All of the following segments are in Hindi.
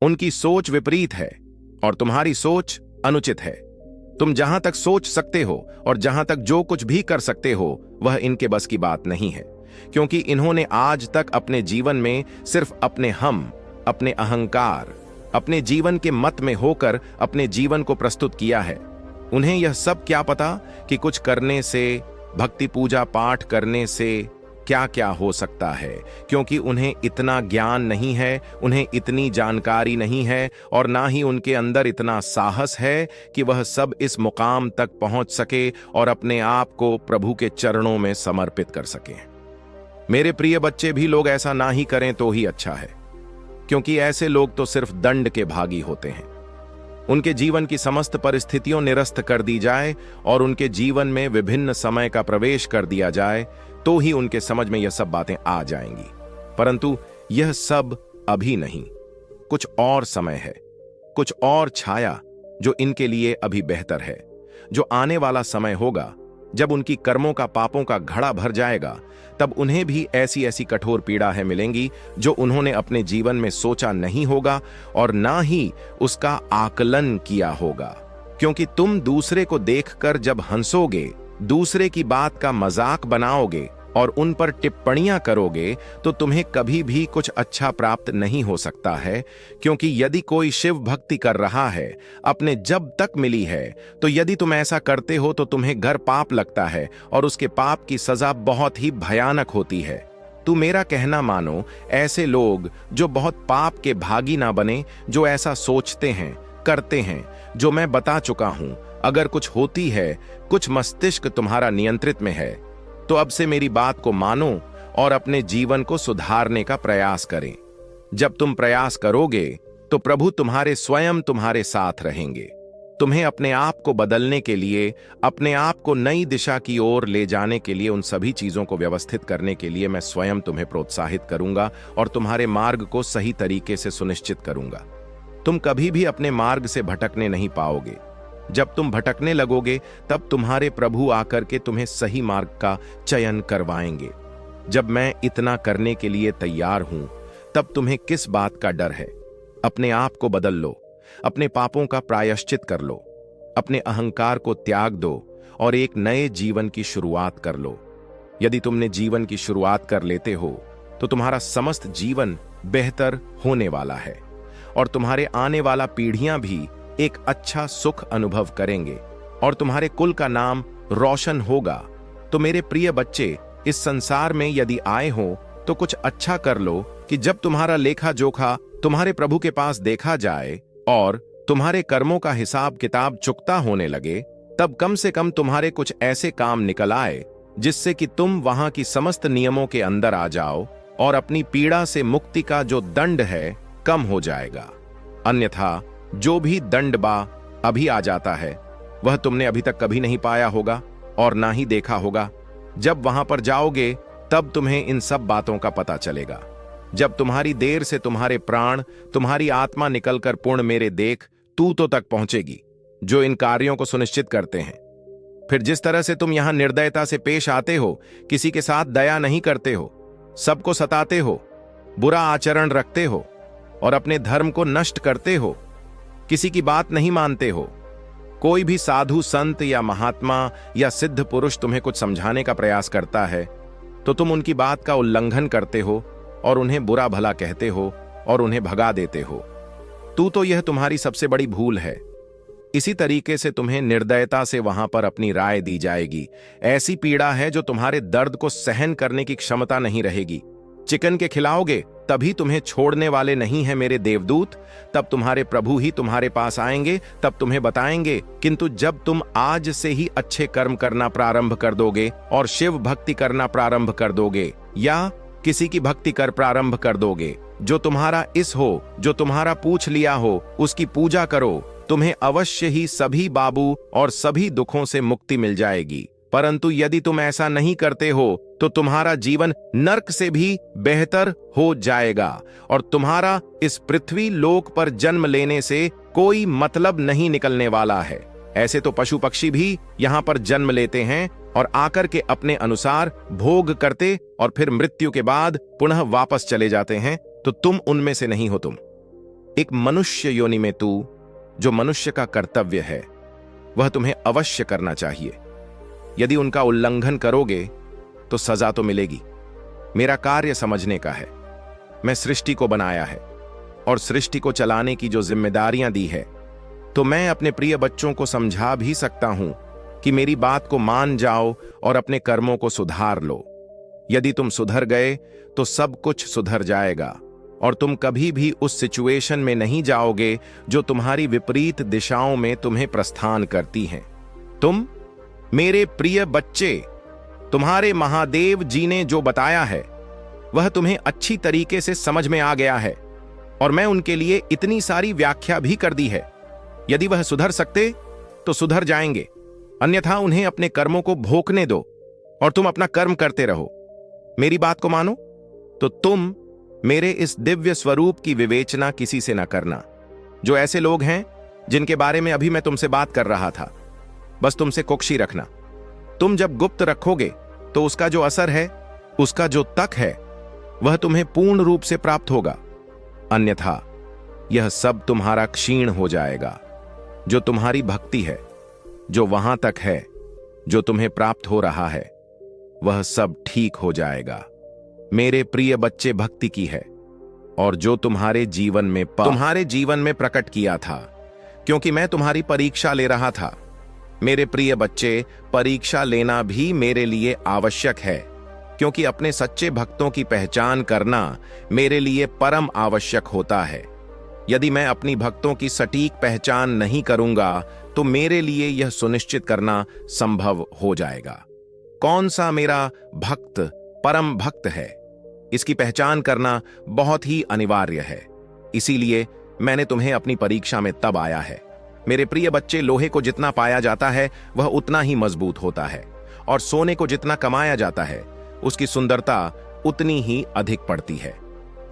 उनकी सोच विपरीत है और तुम्हारी सोच अनुचित है। तुम जहां तक सोच सकते हो और जहां तक जो कुछ भी कर सकते हो वह इनके बस की बात नहीं है, क्योंकि इन्होंने आज तक अपने जीवन में सिर्फ अपने हम, अपने अहंकार, अपने जीवन के मत में होकर अपने जीवन को प्रस्तुत किया है। उन्हें यह सब क्या पता कि कुछ करने से, भक्ति पूजा पाठ करने से क्या क्या हो सकता है, क्योंकि उन्हें इतना ज्ञान नहीं है, उन्हें इतनी जानकारी नहीं है और ना ही उनके अंदर इतना साहस है कि वह सब इस मुकाम तक पहुंच सके और अपने आप को प्रभु के चरणों में समर्पित कर सके। मेरे प्रिय बच्चे, भी लोग ऐसा ना ही करें तो ही अच्छा है, क्योंकि ऐसे लोग तो सिर्फ दंड के भागी होते हैं। उनके जीवन की समस्त परिस्थितियों निरस्त कर दी जाए और उनके जीवन में विभिन्न समय का प्रवेश कर दिया जाए तो ही उनके समझ में यह सब बातें आ जाएंगी। परंतु यह सब अभी नहीं, कुछ और समय है, कुछ और छाया जो इनके लिए अभी बेहतर है। जो आने वाला समय होगा, जब उनकी कर्मों का, पापों का घड़ा भर जाएगा, तब उन्हें भी ऐसी ऐसी कठोर पीड़ाएं मिलेंगी जो उन्होंने अपने जीवन में सोचा नहीं होगा और ना ही उसका आकलन किया होगा। क्योंकि तुम दूसरे को देखकर जब हंसोगे, दूसरे की बात का मजाक बनाओगे और उन पर टिप्पणियां करोगे, तो तुम्हें कभी भी कुछ अच्छा प्राप्त नहीं हो सकता है। क्योंकि यदि कोई शिव भक्ति कर रहा है, अपने जब तक मिली है, तो यदि तुम ऐसा करते हो तो तुम्हें घर पाप लगता है और उसके पाप की सजा बहुत ही भयानक होती है। तू मेरा कहना मानो, ऐसे लोग जो बहुत पाप के भागी ना बने, जो ऐसा सोचते हैं, करते हैं, जो मैं बता चुका हूं। अगर कुछ होती है, कुछ मस्तिष्क तुम्हारा नियंत्रित में है, तो अब से मेरी बात को मानो और अपने जीवन को सुधारने का प्रयास करें। जब तुम प्रयास करोगे तो प्रभु तुम्हारे स्वयं तुम्हारे साथ रहेंगे। तुम्हें अपने आप को बदलने के लिए, अपने आप को नई दिशा की ओर ले जाने के लिए, उन सभी चीजों को व्यवस्थित करने के लिए मैं स्वयं तुम्हें प्रोत्साहित करूंगा और तुम्हारे मार्ग को सही तरीके से सुनिश्चित करूंगा। तुम कभी भी अपने मार्ग से भटकने नहीं पाओगे। जब तुम भटकने लगोगे, तब तुम्हारे प्रभु आकर के तुम्हें सही मार्ग का चयन करवाएंगे। जब मैं इतना करने के लिए तैयार हूं, तब तुम्हें किस बात का डर है? अपने आप को बदल लो, अपने पापों का प्रायश्चित कर लो, अपने अहंकार को त्याग दो और एक नए जीवन की शुरुआत कर लो। यदि तुमने जीवन की शुरुआत कर लेते हो, तो तुम्हारा समस्त जीवन बेहतर होने वाला है और तुम्हारे आने वाला पीढ़ियां भी एक अच्छा सुख अनुभव करेंगे और तुम्हारे कुल का नाम रोशन होगा। तो मेरे प्रिय बच्चे, इस संसार में यदि आए हो तो कुछ अच्छा कर लो कि जब तुम्हारा लेखा जोखा तुम्हारे प्रभु के पास देखा जाए और तुम्हारे कर्मों का हिसाब किताब चुकता होने लगे, तब कम से कम तुम्हारे कुछ ऐसे काम निकल आए जिससे कि तुम वहां की समस्त नियमों के अंदर आ जाओ और अपनी पीड़ा से मुक्ति का जो दंड है कम हो जाएगा। अन्यथा जो भी दंड बा अभी आ जाता है, वह तुमने अभी तक कभी नहीं पाया होगा और ना ही देखा होगा। जब वहां पर जाओगे, तब तुम्हें इन सब बातों का पता चलेगा। जब तुम्हारी देर से तुम्हारे प्राण, तुम्हारी आत्मा निकलकर पूर्ण मेरे देख तूतों तक पहुंचेगी, जो इन कार्यों को सुनिश्चित करते हैं। फिर जिस तरह से तुम यहां निर्दयता से पेश आते हो, किसी के साथ दया नहीं करते हो, सबको सताते हो, बुरा आचरण रखते हो और अपने धर्म को नष्ट करते हो, किसी की बात नहीं मानते हो, कोई भी साधु संत या महात्मा या सिद्ध पुरुष तुम्हें कुछ समझाने का प्रयास करता है, तो तुम उनकी बात का उल्लंघन करते हो और उन्हें बुरा भला कहते हो और उन्हें भगा देते हो। तो यह तुम्हारी सबसे बड़ी भूल है। इसी तरीके से तुम्हें निर्दयता से वहां पर अपनी राय दी जाएगी। ऐसी पीड़ा है जो तुम्हारे दर्द को सहन करने की क्षमता नहीं रहेगी। चिकन के खिलाओगे तभी तुम्हें छोड़ने वाले नहीं है मेरे देवदूत। तब तुम्हारे प्रभु ही तुम्हारे पास आएंगे, तब तुम्हें बताएंगे। किंतु जब तुम आज से ही अच्छे कर्म करना प्रारंभ कर दोगे और शिव भक्ति करना प्रारंभ कर दोगे या किसी की भक्ति कर प्रारंभ कर दोगे, जो तुम्हारा इस हो, जो तुम्हारा पूछ लिया हो, उसकी पूजा करो, तुम्हें अवश्य ही सभी बाबू और सभी दुखों से मुक्ति मिल जाएगी। परंतु यदि तुम ऐसा नहीं करते हो तो तुम्हारा जीवन नरक से भी बेहतर हो जाएगा और तुम्हारा इस पृथ्वी लोक पर जन्म लेने से कोई मतलब नहीं निकलने वाला है। ऐसे तो पशु पक्षी भी यहाँ पर जन्म लेते हैं और आकर के अपने अनुसार भोग करते और फिर मृत्यु के बाद पुनः वापस चले जाते हैं, तो तुम उनमें से नहीं हो। तुम एक मनुष्य योनि में तू, जो मनुष्य का कर्तव्य है वह तुम्हें अवश्य करना चाहिए। यदि उनका उल्लंघन करोगे तो सजा तो मिलेगी। मेरा कार्य समझने का है। मैं सृष्टि को बनाया है और सृष्टि को चलाने की जो जिम्मेदारियां दी है, तो मैं अपने प्रिय बच्चों को समझा भी सकता हूं कि मेरी बात को मान जाओ और अपने कर्मों को सुधार लो। यदि तुम सुधर गए तो सब कुछ सुधर जाएगा और तुम कभी भी उस सिचुएशन में नहीं जाओगे जो तुम्हारी विपरीत दिशाओं में तुम्हें प्रस्थान करती हैं। तुम मेरे प्रिय बच्चे, तुम्हारे महादेव जी ने जो बताया है वह तुम्हें अच्छी तरीके से समझ में आ गया है और मैं उनके लिए इतनी सारी व्याख्या भी कर दी है। यदि वह सुधर सकते तो सुधर जाएंगे, अन्यथा उन्हें अपने कर्मों को भोगने दो और तुम अपना कर्म करते रहो। मेरी बात को मानो तो तुम मेरे इस दिव्य स्वरूप की विवेचना किसी से न करना। जो ऐसे लोग हैं जिनके बारे में अभी मैं तुमसे बात कर रहा था, बस तुमसे कुक्षी रखना। तुम जब गुप्त रखोगे तो उसका जो असर है, उसका जो तक है, वह तुम्हें पूर्ण रूप से प्राप्त होगा, अन्यथा यह सब तुम्हारा क्षीण हो जाएगा। जो तुम्हारी भक्ति है, जो वहां तक है जो तुम्हें प्राप्त हो रहा है, वह सब ठीक हो जाएगा। मेरे प्रिय बच्चे, भक्ति की है और जो तुम्हारे जीवन में प्रकट किया था, क्योंकि मैं तुम्हारी परीक्षा ले रहा था। मेरे प्रिय बच्चे, परीक्षा लेना भी मेरे लिए आवश्यक है, क्योंकि अपने सच्चे भक्तों की पहचान करना मेरे लिए परम आवश्यक होता है। यदि मैं अपनी भक्तों की सटीक पहचान नहीं करूंगा तो मेरे लिए यह सुनिश्चित करना संभव हो जाएगा कौन सा मेरा भक्त परम भक्त है। इसकी पहचान करना बहुत ही अनिवार्य है। इसीलिए मैंने तुम्हें अपनी परीक्षा में तब आया है। मेरे प्रिय बच्चे, लोहे को जितना पाया जाता है वह उतना ही मजबूत होता है और सोने को जितना कमाया जाता है उसकी सुंदरता उतनी ही अधिक पड़ती है।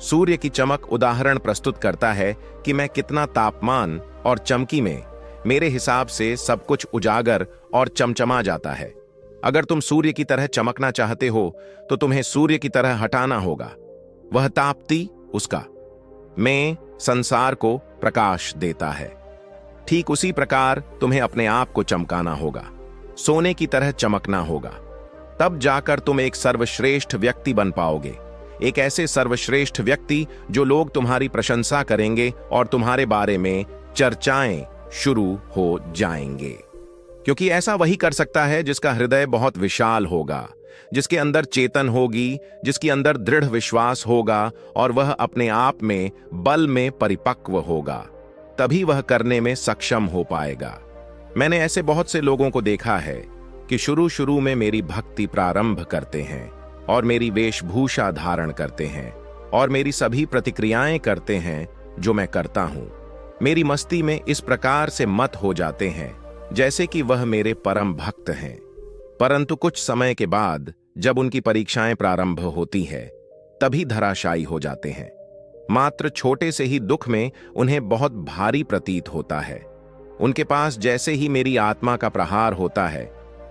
सूर्य की चमक उदाहरण प्रस्तुत करता है कि मैं कितना तापमान और चमकी में मेरे हिसाब से सब कुछ उजागर और चमचमा जाता है। अगर तुम सूर्य की तरह चमकना चाहते हो तो तुम्हें सूर्य की तरह हटाना होगा। वह ताप्ती उसका मैं संसार को प्रकाश देता है। ठीक उसी प्रकार तुम्हें अपने आप को चमकाना होगा, सोने की तरह चमकना होगा। तब जाकर तुम एक सर्वश्रेष्ठ व्यक्ति बन पाओगे, एक ऐसे सर्वश्रेष्ठ व्यक्ति जो लोग तुम्हारी प्रशंसा करेंगे और तुम्हारे बारे में चर्चाएं शुरू हो जाएंगे। क्योंकि ऐसा वही कर सकता है जिसका हृदय बहुत विशाल होगा, जिसके अंदर चेतन होगी, जिसके अंदर दृढ़ विश्वास होगा और वह अपने आप में बल में परिपक्व होगा। तभी वह करने में सक्षम हो पाएगा। मैंने ऐसे बहुत से लोगों को देखा है कि शुरू में मेरी भक्ति प्रारंभ करते हैं और मेरी वेशभूषा धारण करते हैं और मेरी सभी प्रतिक्रियाएं करते हैं जो मैं करता हूं। मेरी मस्ती में इस प्रकार से मत हो जाते हैं जैसे कि वह मेरे परम भक्त हैं। परंतु कुछ समय के बाद जब उनकी परीक्षाएं प्रारंभ होती है तभी धराशायी हो जाते हैं। मात्र छोटे से ही दुख में उन्हें बहुत भारी प्रतीत होता है। उनके पास जैसे ही मेरी आत्मा का प्रहार होता है,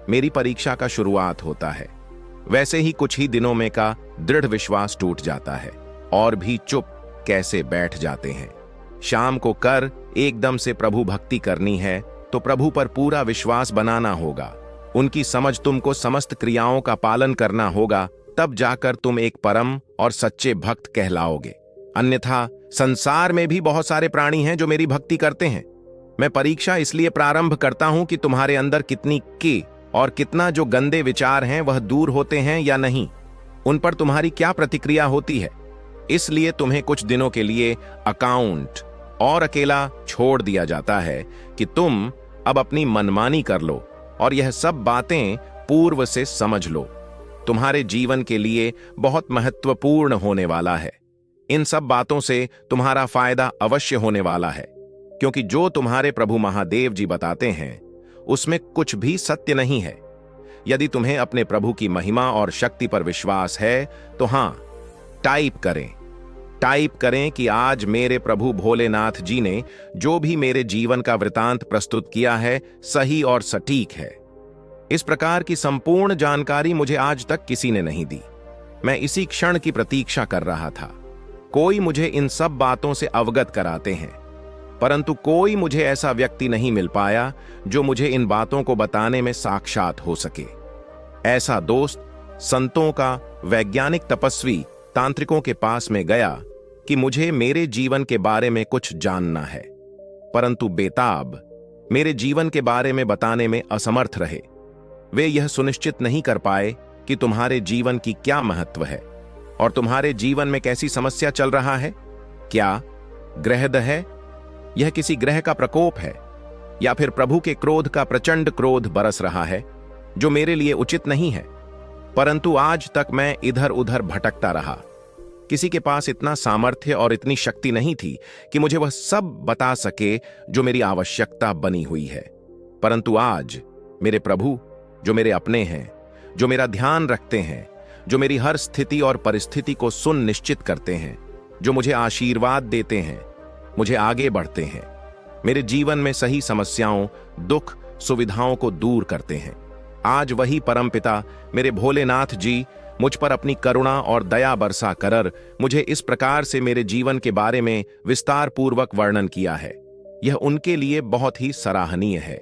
मेरी परीक्षा का शुरुआत होता है, वैसे ही कुछ ही दिनों में का दृढ़ विश्वास टूट जाता है और भी चुप कैसे बैठ जाते हैं। शाम को कर एकदम से प्रभु भक्ति करनी है तो प्रभु पर पूरा विश्वास बनाना होगा। उनकी समझ तुमको समस्त क्रियाओं का पालन करना होगा, तब जाकर तुम एक परम और सच्चे भक्त कहलाओगे। अन्यथा संसार में भी बहुत सारे प्राणी हैं जो मेरी भक्ति करते हैं। मैं परीक्षा इसलिए प्रारंभ करता हूं कि तुम्हारे अंदर कितनी की और कितना जो गंदे विचार हैं वह दूर होते हैं या नहीं, उन पर तुम्हारी क्या प्रतिक्रिया होती है। इसलिए तुम्हें कुछ दिनों के लिए अकाउंट और अकेला छोड़ दिया जाता है कि तुम अब अपनी मनमानी कर लो और यह सब बातें पूर्व से समझ लो। तुम्हारे जीवन के लिए बहुत महत्वपूर्ण होने वाला है। इन सब बातों से तुम्हारा फायदा अवश्य होने वाला है, क्योंकि जो तुम्हारे प्रभु महादेव जी बताते हैं उसमें कुछ भी सत्य नहीं है। यदि तुम्हें अपने प्रभु की महिमा और शक्ति पर विश्वास है तो हां, टाइप करें कि आज मेरे प्रभु भोलेनाथ जी ने जो भी मेरे जीवन का वृतांत प्रस्तुत किया है सही और सटीक है। इस प्रकार की संपूर्ण जानकारी मुझे आज तक किसी ने नहीं दी। मैं इसी क्षण की प्रतीक्षा कर रहा था। कोई मुझे इन सब बातों से अवगत कराते हैं, परंतु कोई मुझे ऐसा व्यक्ति नहीं मिल पाया जो मुझे इन बातों को बताने में साक्षात हो सके। ऐसा दोस्त संतों का, वैज्ञानिक, तपस्वी, तांत्रिकों के पास में गया कि मुझे मेरे जीवन के बारे में कुछ जानना है, परंतु बेताब मेरे जीवन के बारे में बताने में असमर्थ रहे। वे यह सुनिश्चित नहीं कर पाए कि तुम्हारे जीवन की क्या महत्व है और तुम्हारे जीवन में कैसी समस्या चल रहा है। क्या ग्रहद है? यह किसी ग्रह का प्रकोप है या फिर प्रभु के क्रोध का प्रचंड क्रोध बरस रहा है जो मेरे लिए उचित नहीं है। परंतु आज तक मैं इधर उधर भटकता रहा। किसी के पास इतना सामर्थ्य और इतनी शक्ति नहीं थी कि मुझे वह सब बता सके जो मेरी आवश्यकता बनी हुई है। परंतु आज मेरे प्रभु, जो मेरे अपने हैं, जो मेरा ध्यान रखते हैं, जो मेरी हर स्थिति और परिस्थिति को सुन निश्चित करते हैं, जो मुझे आशीर्वाद देते हैं, मुझे आगे बढ़ते हैं, मेरे जीवन में सही समस्याओं, दुख, सुविधाओं को दूर करते हैं, आज वही परमपिता मेरे भोलेनाथ जी मुझ पर अपनी करुणा और दया बरसा कर मुझे इस प्रकार से मेरे जीवन के बारे में विस्तार पूर्वक वर्णन किया है। यह उनके लिए बहुत ही सराहनीय है।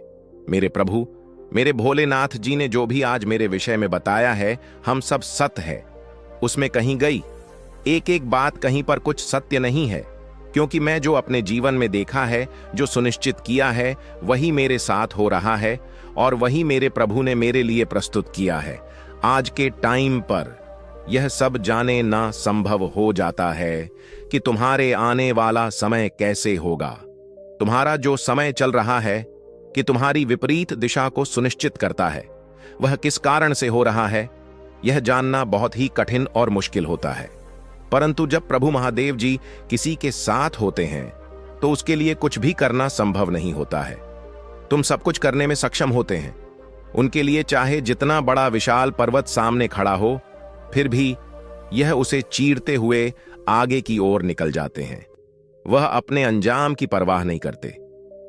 मेरे प्रभु, मेरे भोलेनाथ जी ने जो भी आज मेरे विषय में बताया है, हम सब सत्य है, उसमें कहीं गई एक एक बात कहीं पर कुछ सत्य नहीं है, क्योंकि मैं जो अपने जीवन में देखा है, जो सुनिश्चित किया है, वही मेरे साथ हो रहा है और वही मेरे प्रभु ने मेरे लिए प्रस्तुत किया है। आज के टाइम पर यह सब जाने ना संभव हो जाता है कि तुम्हारे आने वाला समय कैसे होगा। तुम्हारा जो समय चल रहा है कि तुम्हारी विपरीत दिशा को सुनिश्चित करता है, वह किस कारण से हो रहा है, यह जानना बहुत ही कठिन और मुश्किल होता है। परंतु जब प्रभु महादेव जी किसी के साथ होते हैं तो उसके लिए कुछ भी करना संभव नहीं होता है। तुम सब कुछ करने में सक्षम होते हैं। उनके लिए चाहे जितना बड़ा विशाल पर्वत सामने खड़ा हो, फिर भी यह उसे चीरते हुए आगे की ओर निकल जाते हैं। वह अपने अंजाम की परवाह नहीं करते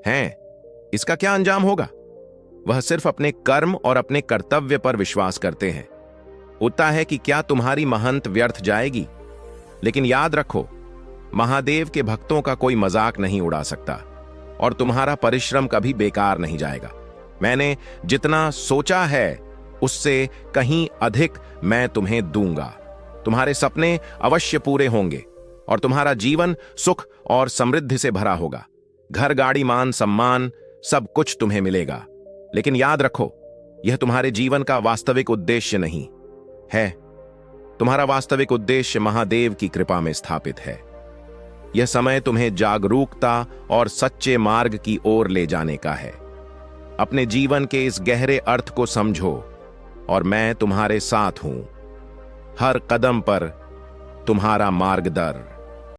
हैं। इसका क्या अंजाम होगा? वह सिर्फ अपने कर्म और अपने कर्तव्य पर विश्वास करते हैं। उतना है कि क्या तुम्हारी महंत व्यर्थ जाएगी? लेकिन याद रखो, महादेव के भक्तों का कोई मजाक नहीं उड़ा सकता और तुम्हारा परिश्रम कभी बेकार नहीं जाएगा। मैंने जितना सोचा है उससे कहीं अधिक मैं तुम्हें दूंगा। तुम्हारे सपने अवश्य पूरे होंगे और तुम्हारा जीवन सुख और समृद्धि से भरा होगा। घर, गाड़ी, मान, सम्मान, सब कुछ तुम्हें मिलेगा। लेकिन याद रखो, यह तुम्हारे जीवन का वास्तविक उद्देश्य नहीं है। तुम्हारा वास्तविक उद्देश्य महादेव की कृपा में स्थापित है। यह समय तुम्हें जागरूकता और सच्चे मार्ग की ओर ले जाने का है। अपने जीवन के इस गहरे अर्थ को समझो और मैं तुम्हारे साथ हूं, हर कदम पर तुम्हारा मार्गदर्शक।